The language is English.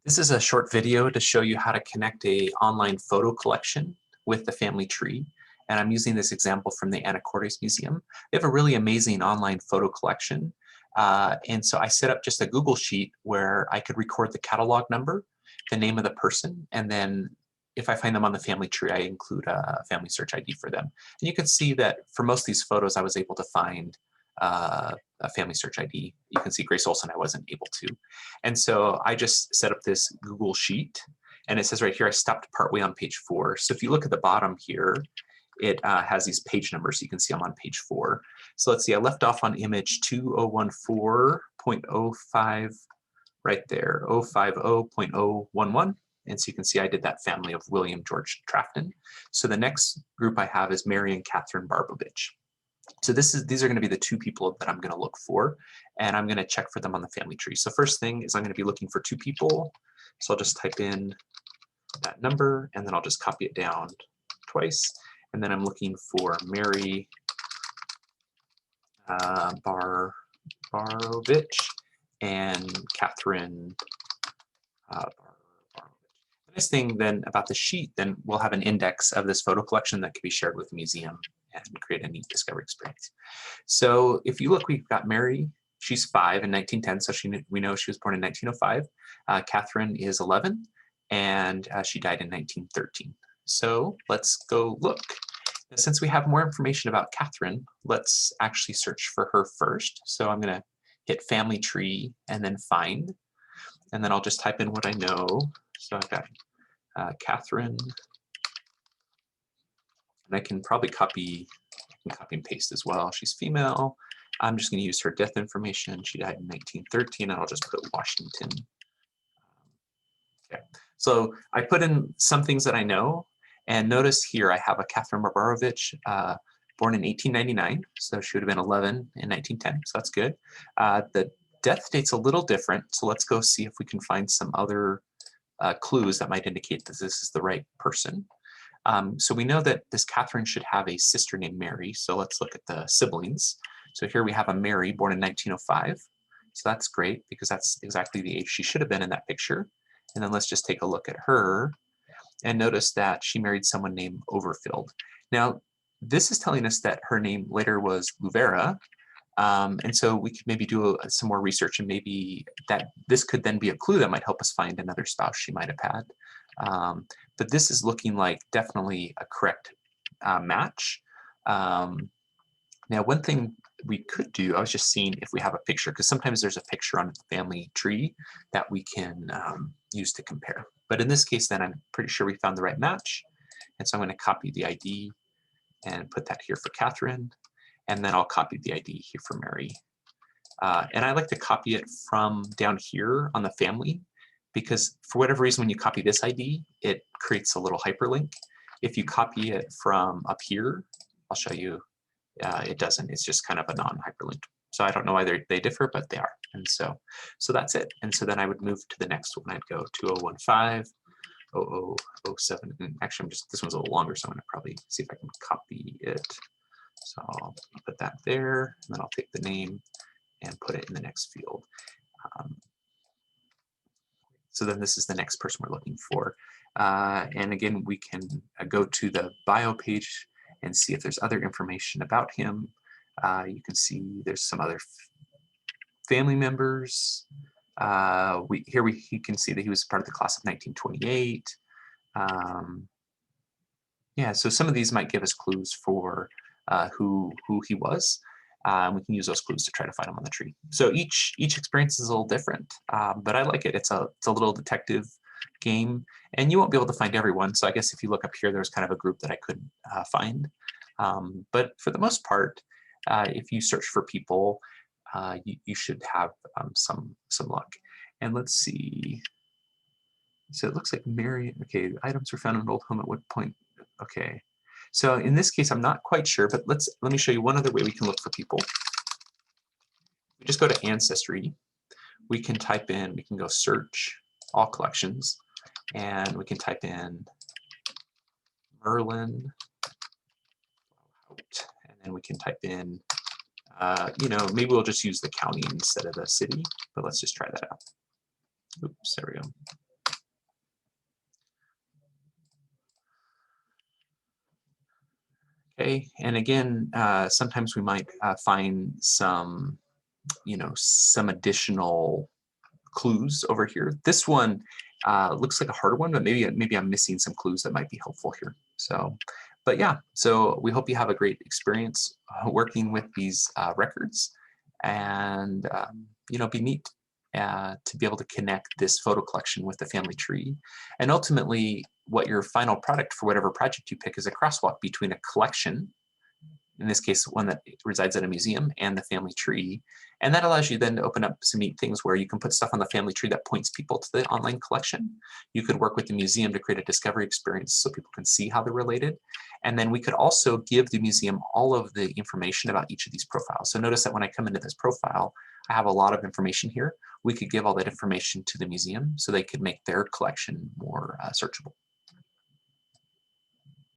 This is a short video to show you how to connect a online photo collection with the family tree. And I'm using this example from the Anacortes Museum. They have a really amazing online photo collection. And so I set up just a Google Sheet where I could record the catalog number, the name of the person, and then if I find them on the family tree, I include a family search ID for them. And you can see that for most of these photos, I was able to find a family search ID. You can see Grace Olson, I wasn't able to. And so I just set up this Google Sheet, and it says right here, I stopped partway on page 4. So if you look at the bottom here, it has these page numbers. You can see I'm on page 4. So let's see, I left off on image 2014.05 right there, 050.011. And so you can see I did that family of William George Trafton. So the next group I have is Mary and Catherine Barbovich. So these are going to be the two people that I'm going to look for, and I'm going to check for them on the family tree. So first thing is I'm going to be looking for two people. So I'll just type in that number, and then I'll just copy it down twice. And then I'm looking for Mary Barbovich and Catherine Barbovich. The nice thing then about the sheet, then we'll have an index of this photo collection that can be shared with the museum and create a neat discovery experience. So if you look, we've got Mary. She's 5 in 1910, so we know she was born in 1905. Catherine is 11, and she died in 1913. So let's go look. Since we have more information about Catherine, let's actually search for her first. So I'm going to hit Family Tree and then Find, and then I'll just type in what I know. So I've got Catherine, and I can probably copy and paste as well. She's female. I'm just going to use her death information. She died in 1913, and I'll just put Washington. Okay. So I put in some things that I know, and notice here I have a Catherine Barbovich, born in 1899, so she would have been 11 in 1910, so that's good. The death date's a little different, so let's go see if we can find some other clues that might indicate that this is the right person. So we know that this Catherine should have a sister named Mary, so let's look at the siblings. So here we have a Mary born in 1905, so that's great because that's exactly the age she should have been in that picture. And then let's just take a look at her and notice that she married someone named Overfield. Now, this is telling us that her name later was Luvera, and so we could maybe do some more research, and maybe that this could then be a clue that might help us find another spouse she might have had. But this is looking like definitely a correct match. Now, one thing we could do, I was just seeing if we have a picture, because sometimes there's a picture on the family tree that we can use to compare. But in this case, then I'm pretty sure we found the right match. And so I'm going to copy the ID and put that here for Catherine. And then I'll copy the ID here for Mary. And I like to copy it from down here on the family, because for whatever reason, when you copy this ID, it creates a little hyperlink. If you copy it from up here, I'll show you, it doesn't. It's just kind of a non-hyperlink. So I don't know why they differ, but they are. And so that's it. And so then I would move to the next one. I'd go 2015, 0007. And actually, this one's a little longer, so I'm going to probably see if I can copy it. So I'll put that there, and then I'll take the name and put it in the next field. So then this is the next person we're looking for. And again, we can go to the bio page and see if there's other information about him. You can see there's some other family members. You can see that he was part of the class of 1928. Yeah, so some of these might give us clues for who he was. We can use those clues to try to find him on the tree. So each experience is a little different, but I like it. It's a little detective game, and you won't be able to find everyone. So I guess if you look up here, there's kind of a group that I couldn't find. But for the most part, if you search for people, you should have some luck. And let's see. So it looks like Mary. Okay, items were found in an old home at what point? Okay. So in this case, I'm not quite sure, but let me show you one other way we can look for people. We just go to Ancestry. We can go search all collections, and we can type in Merlin, and then we can type in, maybe we'll just use the county instead of the city, but let's just try that out. Oops, there we go. Okay, and again, sometimes we might find some, some additional clues over here. This one looks like a harder one, but maybe I'm missing some clues that might be helpful here. So, but yeah, so we hope you have a great experience working with these records, and be neat to be able to connect this photo collection with the family tree. And ultimately, what your final product for whatever project you pick is a crosswalk between a collection, in this case, one that resides at a museum, and the family tree. And that allows you then to open up some neat things where you can put stuff on the family tree that points people to the online collection. You could work with the museum to create a discovery experience so people can see how they're related. And then we could also give the museum all of the information about each of these profiles. So notice that when I come into this profile, I have a lot of information here. We could give all that information to the museum so they could make their collection more searchable.